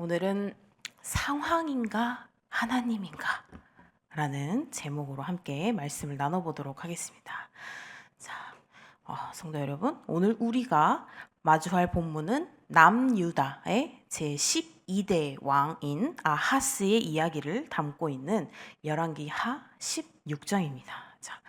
오늘은 상황인가 하나님인가 라는 제목으로 함께 말씀을 나눠보도록 하겠습니다. 자, 성도 여러분, 오늘 우리가 마주할 본문은 남유다의 제12대 왕인 아하스의 이야기를 담고 있는 열왕기하 16장입니다. 자,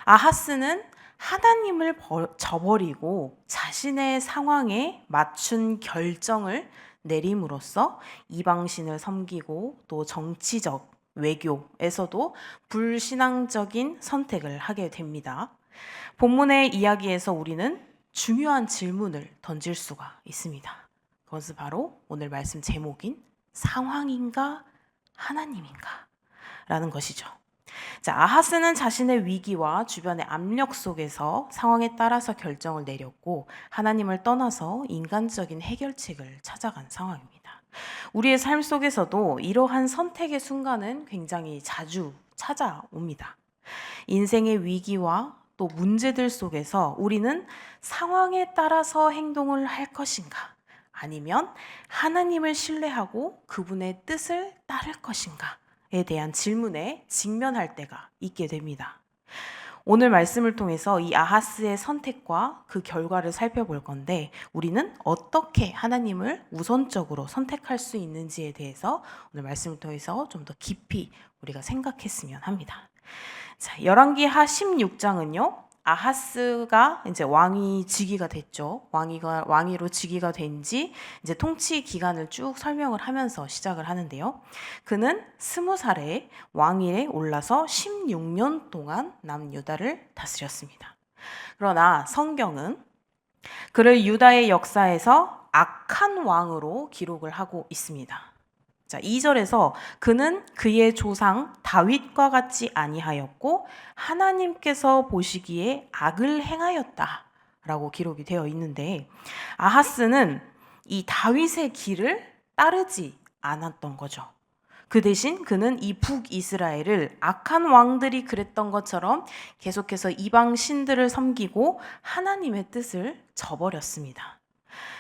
아하스는 하나님을 저버리고 자신의 상황에 맞춘 결정을 내림으로써 이방신을 섬기고 또 정치적 외교에서도 불신앙적인 선택을 하게 됩니다. 본문의 이야기에서 우리는 중요한 질문을 던질 수가 있습니다. 그것은 바로 오늘 말씀 제목인 상황인가 하나님인가 라는 것이죠. 자, 아하스는 자신의 위기와 주변의 압력 속에서 상황에 따라서 결정을 내렸고 하나님을 떠나서 인간적인 해결책을 찾아간 상황입니다. 우리의 삶 속에서도 이러한 선택의 순간은 굉장히 자주 찾아옵니다. 인생의 위기와 또 문제들 속에서 우리는 상황에 따라서 행동을 할 것인가, 아니면 하나님을 신뢰하고 그분의 뜻을 따를 것인가에 대한 질문에 직면할 때가 있게 됩니다. 오늘 말씀을 통해서 이 아하스의 선택과 그 결과를 살펴볼 건데, 우리는 어떻게 하나님을 우선적으로 선택할 수 있는지에 대해서 오늘 말씀을 통해서 좀 더 깊이 우리가 생각했으면 합니다. 자, 열왕기하 16장은요, 아하스가 이제 왕이 즉위가 됐죠. 왕위로 즉위가 된 지 이제 통치 기간을 쭉 설명을 하면서 시작을 하는데요. 그는 20살에 왕위에 올라서 16년 동안 남유다를 다스렸습니다. 그러나 성경은 그를 유다의 역사에서 악한 왕으로 기록을 하고 있습니다. 자, 2절에서 그는 그의 조상 다윗과 같지 아니하였고 하나님께서 보시기에 악을 행하였다라고 기록이 되어 있는데, 아하스는 이 다윗의 길을 따르지 않았던 거죠. 그 대신 그는 이 북이스라엘을 악한 왕들이 그랬던 것처럼 계속해서 이방 신들을 섬기고 하나님의 뜻을 저버렸습니다.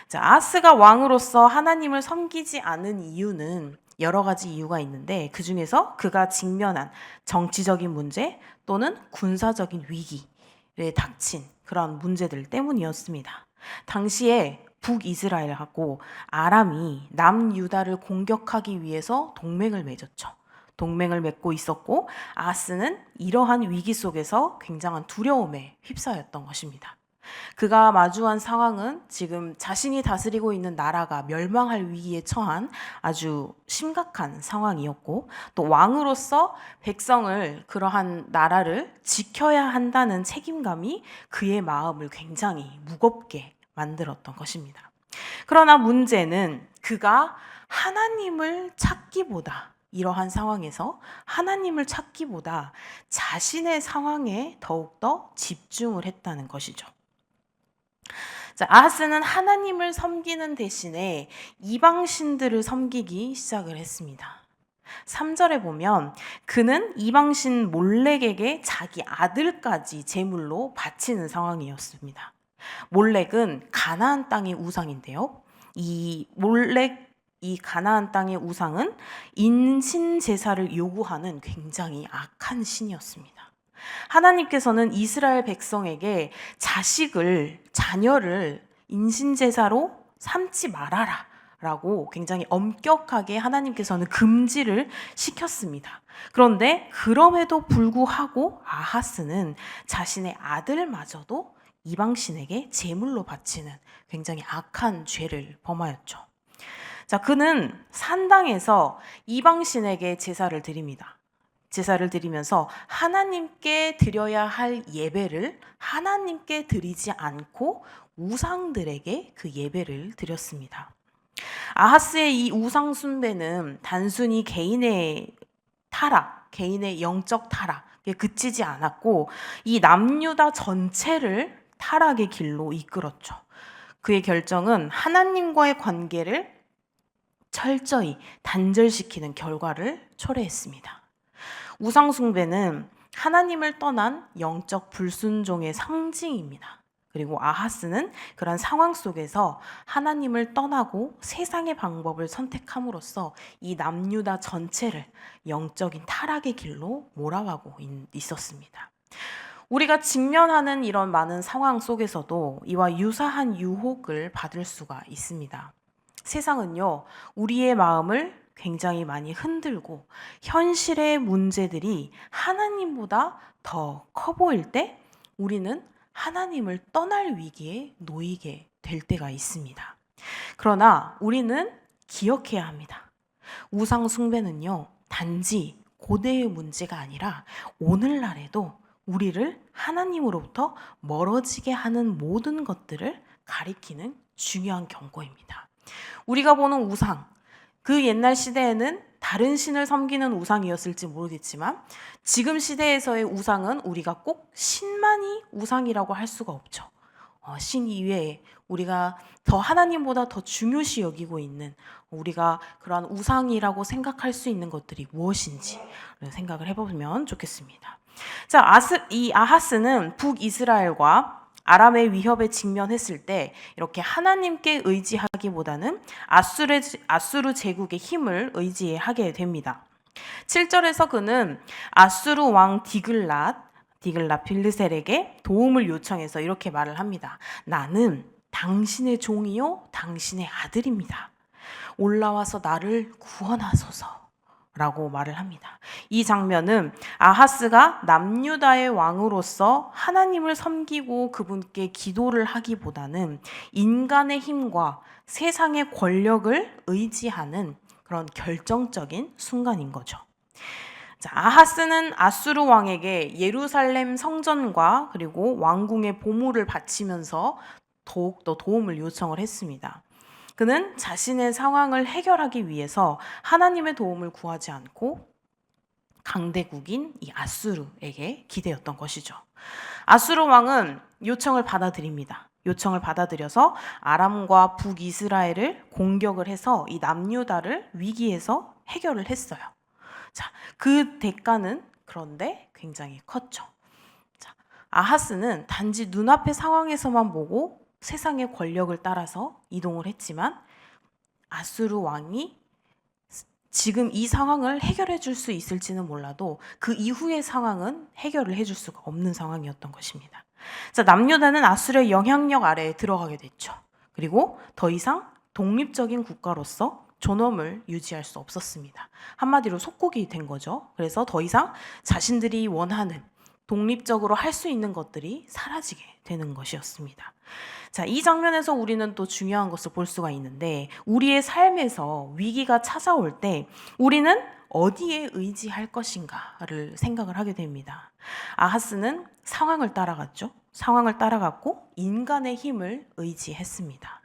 자, 아하스가 왕으로서 하나님을 섬기지 않은 이유는 여러 가지 이유가 있는데, 그 중에서 그가 직면한 정치적인 문제 또는 군사적인 위기에 닥친 그런 문제들 때문이었습니다. 당시에 북이스라엘하고 아람이 남유다를 공격하기 위해서 동맹을 맺었죠. 동맹을 맺고 있었고, 아하스는 이러한 위기 속에서 굉장한 두려움에 휩싸였던 것입니다. 그가 마주한 상황은 지금 자신이 다스리고 있는 나라가 멸망할 위기에 처한 아주 심각한 상황이었고, 또 왕으로서 백성을, 그러한 나라를 지켜야 한다는 책임감이 그의 마음을 굉장히 무겁게 만들었던 것입니다. 그러나 문제는 그가 하나님을 찾기보다, 이러한 상황에서 하나님을 찾기보다 자신의 상황에 더욱더 집중을 했다는 것이죠. 자, 아하스는 하나님을 섬기는 대신에 이방 신들을 섬기기 시작을 했습니다. 3절에 보면 그는 이방신 몰렉에게 자기 아들까지 제물로 바치는 상황이었습니다. 몰렉은 가나안 땅의 우상인데요. 이 가나안 땅의 우상은 인신 제사를 요구하는 굉장히 악한 신이었습니다. 하나님께서는 이스라엘 백성에게 자녀를 인신제사로 삼지 말아라 라고 굉장히 엄격하게 하나님께서는 금지를 시켰습니다. 그런데 그럼에도 불구하고 아하스는 자신의 아들마저도 이방신에게 제물로 바치는 굉장히 악한 죄를 범하였죠. 자, 그는 산당에서 이방신에게 제사를 드립니다. 제사를 드리면서 하나님께 드려야 할 예배를 하나님께 드리지 않고 우상들에게 그 예배를 드렸습니다. 아하스의 이 우상 숭배는 단순히 개인의 타락, 개인의 영적 타락에 그치지 않았고, 이 남유다 전체를 타락의 길로 이끌었죠. 그의 결정은 하나님과의 관계를 철저히 단절시키는 결과를 초래했습니다. 우상 숭배는 하나님을 떠난 영적 불순종의 상징입니다. 그리고 아하스는 그런 상황 속에서 하나님을 떠나고 세상의 방법을 선택함으로써 이 남유다 전체를 영적인 타락의 길로 몰아가고 있었습니다. 우리가 직면하는 이런 많은 상황 속에서도 이와 유사한 유혹을 받을 수가 있습니다. 세상은요, 우리의 마음을 굉장히 많이 흔들고 현실의 문제들이 하나님보다 더 커 보일 때 우리는 하나님을 떠날 위기에 놓이게 될 때가 있습니다. 그러나 우리는 기억해야 합니다. 우상 숭배는요, 단지 고대의 문제가 아니라 오늘날에도 우리를 하나님으로부터 멀어지게 하는 모든 것들을 가리키는 중요한 경고입니다. 우리가 보는 우상, 그 옛날 시대에는 다른 신을 섬기는 우상이었을지 모르겠지만 지금 시대에서의 우상은 우리가 꼭 신만이 우상이라고 할 수가 없죠. 신 이외에 우리가 더 하나님보다 더 중요시 여기고 있는 우리가 그러한 우상이라고 생각할 수 있는 것들이 무엇인지 생각을 해보면 좋겠습니다. 자, 이 아하스는 북이스라엘과 아람의 위협에 직면했을 때 이렇게 하나님께 의지하기보다는 아수르 제국의 힘을 의지하게 됩니다. 7절에서 그는 아수르 왕 디글랏 빌르셀에게 도움을 요청해서 이렇게 말을 합니다. 나는 당신의 종이요 당신의 아들입니다. 올라와서 나를 구원하소서 라고 말을 합니다. 이 장면은 아하스가 남유다의 왕으로서 하나님을 섬기고 그분께 기도를 하기보다는 인간의 힘과 세상의 권력을 의지하는 그런 결정적인 순간인 거죠. 자, 아하스는 아수르 왕에게 예루살렘 성전과 그리고 왕궁의 보물을 바치면서 더욱더 도움을 요청을 했습니다. 그는 자신의 상황을 해결하기 위해서 하나님의 도움을 구하지 않고 강대국인 이 아수르에게 기대었던 것이죠. 아수르 왕은 요청을 받아들입니다. 요청을 받아들여서 아람과 북이스라엘을 공격을 해서 이 남유다를 위기에서 해결을 했어요. 자, 그 대가는 그런데 굉장히 컸죠. 자, 아하스는 단지 눈앞의 상황에서만 보고 세상의 권력을 따라서 이동을 했지만 아수르 왕이 지금 이 상황을 해결해 줄 수 있을지는 몰라도 그 이후의 상황은 해결을 해줄 수가 없는 상황이었던 것입니다. 자, 남유다는 아수르의 영향력 아래에 들어가게 됐죠. 그리고 더 이상 독립적인 국가로서 존엄을 유지할 수 없었습니다. 한마디로 속국이 된 거죠. 그래서 더 이상 자신들이 원하는 독립적으로 할 수 있는 것들이 사라지게 되는 것이었습니다. 자, 이 장면에서 우리는 또 중요한 것을 볼 수가 있는데 우리의 삶에서 위기가 찾아올 때 우리는 어디에 의지할 것인가를 생각을 하게 됩니다. 아하스는 상황을 따라갔죠. 상황을 따라갔고 인간의 힘을 의지했습니다.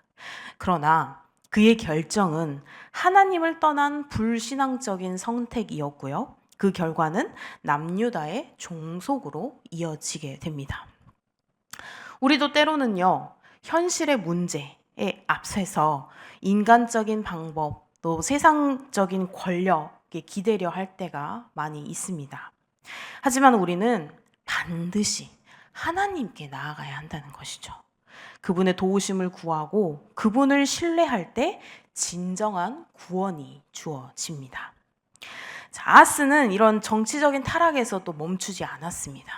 그러나 그의 결정은 하나님을 떠난 불신앙적인 선택이었고요. 그 결과는 남유다의 종속으로 이어지게 됩니다. 우리도 때로는요, 현실의 문제에 앞서서 인간적인 방법, 또 세상적인 권력에 기대려 할 때가 많이 있습니다. 하지만 우리는 반드시 하나님께 나아가야 한다는 것이죠. 그분의 도우심을 구하고 그분을 신뢰할 때 진정한 구원이 주어집니다. 자, 아하스는 이런 정치적인 타락에서 또 멈추지 않았습니다.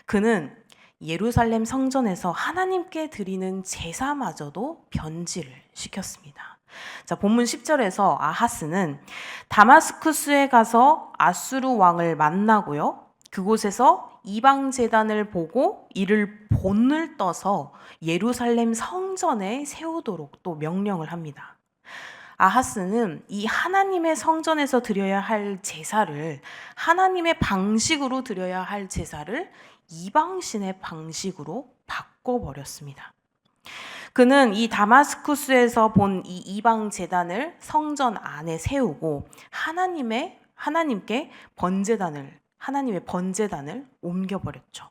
그는 예루살렘 성전에서 하나님께 드리는 제사마저도 변질을 시켰습니다. 자, 본문 10절에서 아하스는 다마스쿠스에 가서 아수르 왕을 만나고요. 그곳에서 이방 제단을 보고 이를 본을 떠서 예루살렘 성전에 세우도록 또 명령을 합니다. 아하스는 이 하나님의 성전에서 드려야 할 제사를 하나님의 방식으로 드려야 할 제사를 이방신의 방식으로 바꿔버렸습니다. 그는 이 다마스쿠스에서 본 이 이방 제단을 성전 안에 세우고 하나님께 하나님의 번제단을 옮겨버렸죠.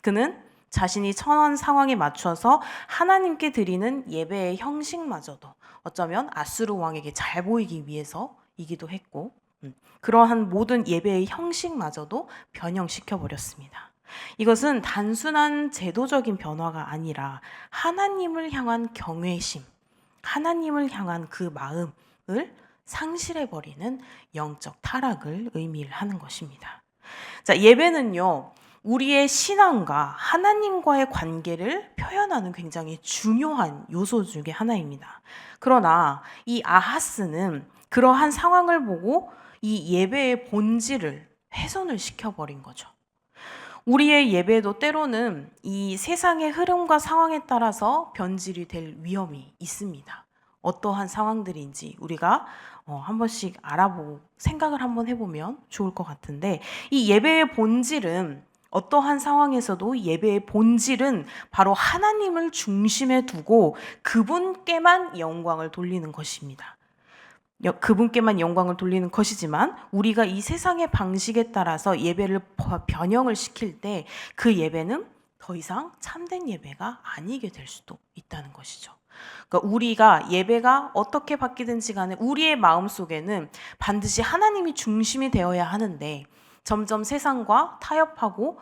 그는 자신이 처한 상황에 맞춰서 하나님께 드리는 예배의 형식마저도 어쩌면 아수르 왕에게 잘 보이기 위해서이기도 했고 그러한 모든 예배의 형식마저도 변형시켜 버렸습니다. 이것은 단순한 제도적인 변화가 아니라 하나님을 향한 경외심, 하나님을 향한 그 마음을 상실해버리는 영적 타락을 의미하는 것입니다. 자, 예배는요, 우리의 신앙과 하나님과의 관계를 표현하는 굉장히 중요한 요소 중에 하나입니다. 그러나 이 아하스는 그러한 상황을 보고 이 예배의 본질을 훼손을 시켜버린 거죠. 우리의 예배도 때로는 이 세상의 흐름과 상황에 따라서 변질이 될 위험이 있습니다. 어떠한 상황들인지 우리가 한 번씩 알아보고 생각을 한번 해보면 좋을 것 같은데, 이 예배의 본질은 어떠한 상황에서도 예배의 본질은 바로 하나님을 중심에 두고 그분께만 영광을 돌리는 것입니다. 그분께만 영광을 돌리는 것이지만 우리가 이 세상의 방식에 따라서 예배를 변형을 시킬 때 그 예배는 더 이상 참된 예배가 아니게 될 수도 있다는 것이죠. 그러니까 우리가 예배가 어떻게 바뀌든지 간에 우리의 마음속에는 반드시 하나님이 중심이 되어야 하는데, 점점 세상과 타협하고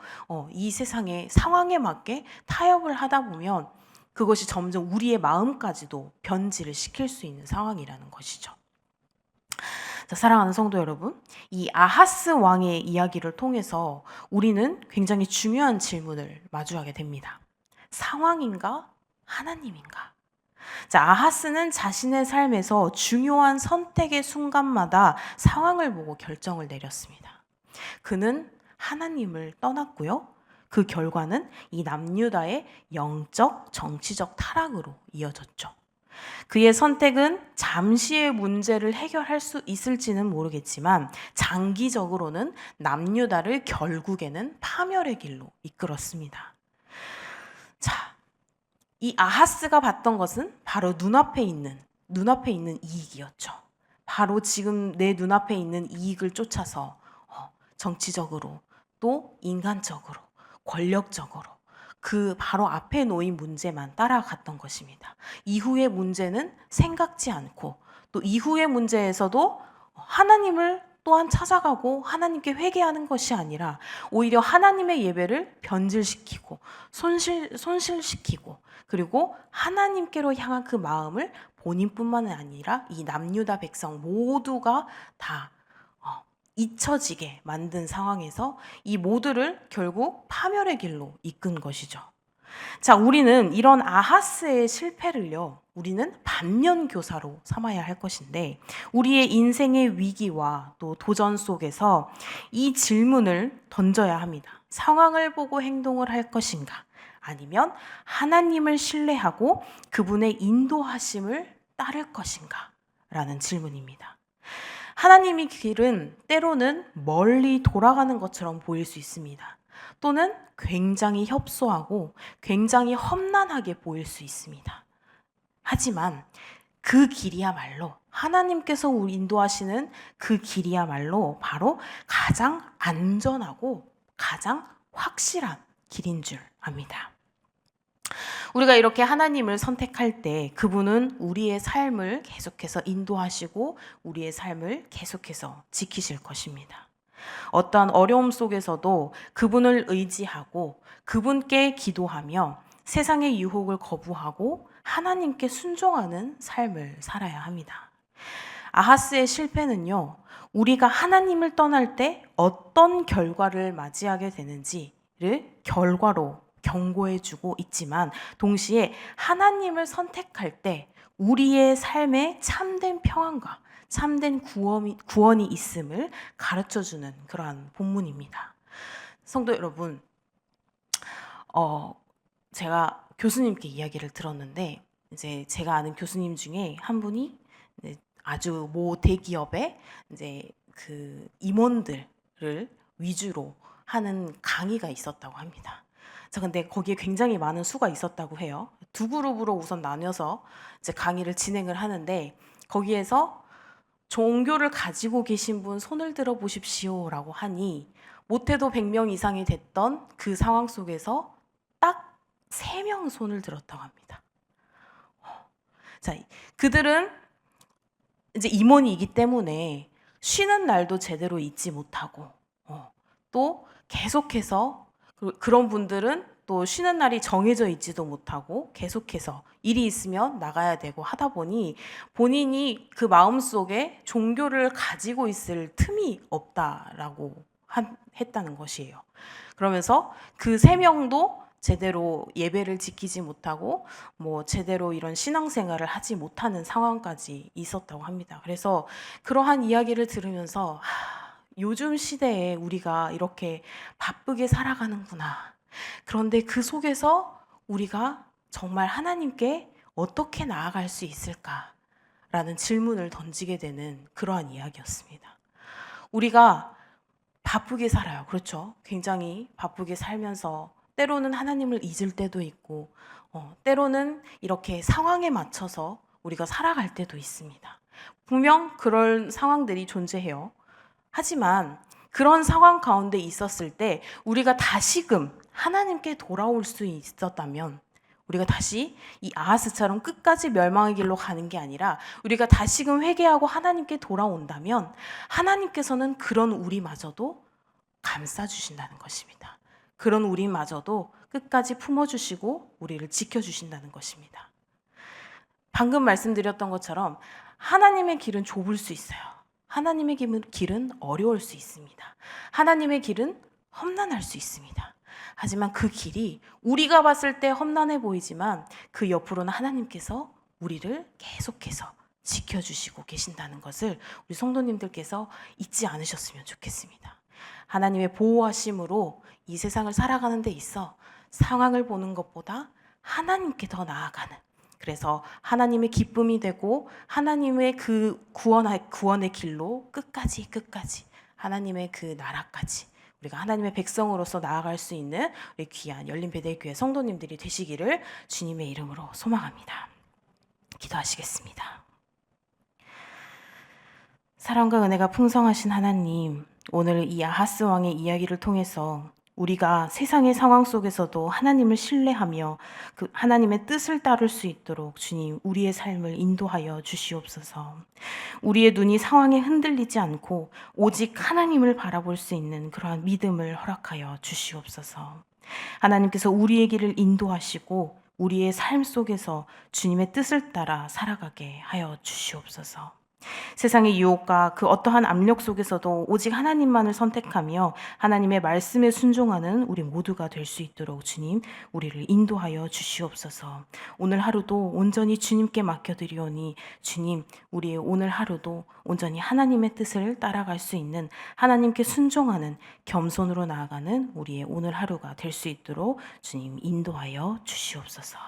이 세상의 상황에 맞게 타협을 하다 보면 그것이 점점 우리의 마음까지도 변질을 시킬 수 있는 상황이라는 것이죠. 자, 사랑하는 성도 여러분, 이 아하스 왕의 이야기를 통해서 우리는 굉장히 중요한 질문을 마주하게 됩니다. 상황인가? 하나님인가? 자, 아하스는 자신의 삶에서 중요한 선택의 순간마다 상황을 보고 결정을 내렸습니다. 그는 하나님을 떠났고요. 그 결과는 이 남유다의 영적, 정치적 타락으로 이어졌죠. 그의 선택은 잠시의 문제를 해결할 수 있을지는 모르겠지만 장기적으로는 남유다를 결국에는 파멸의 길로 이끌었습니다. 자, 이 아하스가 봤던 것은 바로 눈앞에 있는 이익이었죠. 바로 지금 내 눈앞에 있는 이익을 쫓아서 정치적으로 또 인간적으로 권력적으로 그 바로 앞에 놓인 문제만 따라갔던 것입니다. 이후의 문제는 생각지 않고 또 이후의 문제에서도 하나님을 또한 찾아가고 하나님께 회개하는 것이 아니라 오히려 하나님의 예배를 변질시키고 손실시키고 그리고 하나님께로 향한 그 마음을 본인뿐만 아니라 이 남유다 백성 모두가 다 잊혀지게 만든 상황에서 이 모두를 결국 파멸의 길로 이끈 것이죠. 자, 우리는 이런 아하스의 실패를요, 우리는 반면교사로 삼아야 할 것인데, 우리의 인생의 위기와 또 도전 속에서 이 질문을 던져야 합니다. 상황을 보고 행동을 할 것인가? 아니면 하나님을 신뢰하고 그분의 인도하심을 따를 것인가? 라는 질문입니다. 하나님의 길은 때로는 멀리 돌아가는 것처럼 보일 수 있습니다. 또는 굉장히 협소하고 굉장히 험난하게 보일 수 있습니다. 하지만 그 길이야말로 하나님께서 우리 인도하시는 그 길이야말로 바로 가장 안전하고 가장 확실한 길인 줄 압니다. 우리가 이렇게 하나님을 선택할 때 그분은 우리의 삶을 계속해서 인도하시고 우리의 삶을 계속해서 지키실 것입니다. 어떠한 어려움 속에서도 그분을 의지하고 그분께 기도하며 세상의 유혹을 거부하고 하나님께 순종하는 삶을 살아야 합니다. 아하스의 실패는요, 우리가 하나님을 떠날 때 어떤 결과를 맞이하게 되는지를 결과로 경고해주고 있지만 동시에 하나님을 선택할 때 우리의 삶에 참된 평안과 참된 구원이 있음을 가르쳐주는 그러한 본문입니다. 성도 여러분, 제가 교수님께 이야기를 들었는데 이제 제가 아는 교수님 중에 한 분이 아주 모 대기업의 이제 그 임원들을 위주로 하는 강의가 있었다고 합니다. 근데 거기에 굉장히 많은 수가 있었다고 해요. 두 그룹으로 우선 나뉘어서 이제 강의를 진행을 하는데 거기에서 종교를 가지고 계신 분 손을 들어 보십시오라고 하니 못해도 100명 이상이 됐던 그 상황 속에서 딱 3명 손을 들었다고 합니다. 자, 그들은 이제 임원이기 때문에 쉬는 날도 제대로 잊지 못하고 또 계속해서 그런 분들은 또 쉬는 날이 정해져 있지도 못하고 계속해서 일이 있으면 나가야 되고 하다 보니 본인이 그 마음속에 종교를 가지고 있을 틈이 없다라고 했다는 것이에요. 그러면서 그 3명도 제대로 예배를 지키지 못하고 제대로 이런 신앙생활을 하지 못하는 상황까지 있었다고 합니다. 그래서 그러한 이야기를 들으면서 요즘 시대에 우리가 이렇게 바쁘게 살아가는구나. 그런데 그 속에서 우리가 정말 하나님께 어떻게 나아갈 수 있을까라는 질문을 던지게 되는 그러한 이야기였습니다. 우리가 바쁘게 살아요. 그렇죠? 굉장히 바쁘게 살면서 때로는 하나님을 잊을 때도 있고, 때로는 이렇게 상황에 맞춰서 우리가 살아갈 때도 있습니다. 분명 그런 상황들이 존재해요. 하지만 그런 상황 가운데 있었을 때 우리가 다시금 하나님께 돌아올 수 있었다면, 우리가 다시 이 아하스처럼 끝까지 멸망의 길로 가는 게 아니라 우리가 다시금 회개하고 하나님께 돌아온다면 하나님께서는 그런 우리마저도 감싸주신다는 것입니다. 그런 우리마저도 끝까지 품어주시고 우리를 지켜주신다는 것입니다. 방금 말씀드렸던 것처럼 하나님의 길은 좁을 수 있어요. 하나님의 길은 어려울 수 있습니다. 하나님의 길은 험난할 수 있습니다. 하지만 그 길이 우리가 봤을 때 험난해 보이지만 그 옆으로는 하나님께서 우리를 계속해서 지켜주시고 계신다는 것을 우리 성도님들께서 잊지 않으셨으면 좋겠습니다. 하나님의 보호하심으로 이 세상을 살아가는 데 있어 상황을 보는 것보다 하나님께 더 나아가는, 그래서 하나님의 기쁨이 되고 하나님의 그 구원의 길로 끝까지 하나님의 그 나라까지 우리가 하나님의 백성으로서 나아갈 수 있는 우리 귀한 열린 베델교회 성도님들이 되시기를 주님의 이름으로 소망합니다. 기도하시겠습니다. 사랑과 은혜가 풍성하신 하나님, 오늘 이 아하스 왕의 이야기를 통해서 우리가 세상의 상황 속에서도 하나님을 신뢰하며 그 하나님의 뜻을 따를 수 있도록 주님, 우리의 삶을 인도하여 주시옵소서. 우리의 눈이 상황에 흔들리지 않고 오직 하나님을 바라볼 수 있는 그러한 믿음을 허락하여 주시옵소서. 하나님께서 우리의 길을 인도하시고 우리의 삶 속에서 주님의 뜻을 따라 살아가게 하여 주시옵소서. 세상의 유혹과 그 어떠한 압력 속에서도 오직 하나님만을 선택하며 하나님의 말씀에 순종하는 우리 모두가 될 수 있도록 주님, 우리를 인도하여 주시옵소서. 오늘 하루도 온전히 주님께 맡겨드리오니 주님, 우리의 오늘 하루도 온전히 하나님의 뜻을 따라갈 수 있는, 하나님께 순종하는, 겸손으로 나아가는 우리의 오늘 하루가 될 수 있도록 주님 인도하여 주시옵소서.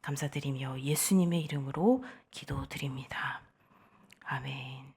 감사드리며 예수님의 이름으로 기도드립니다. 아멘.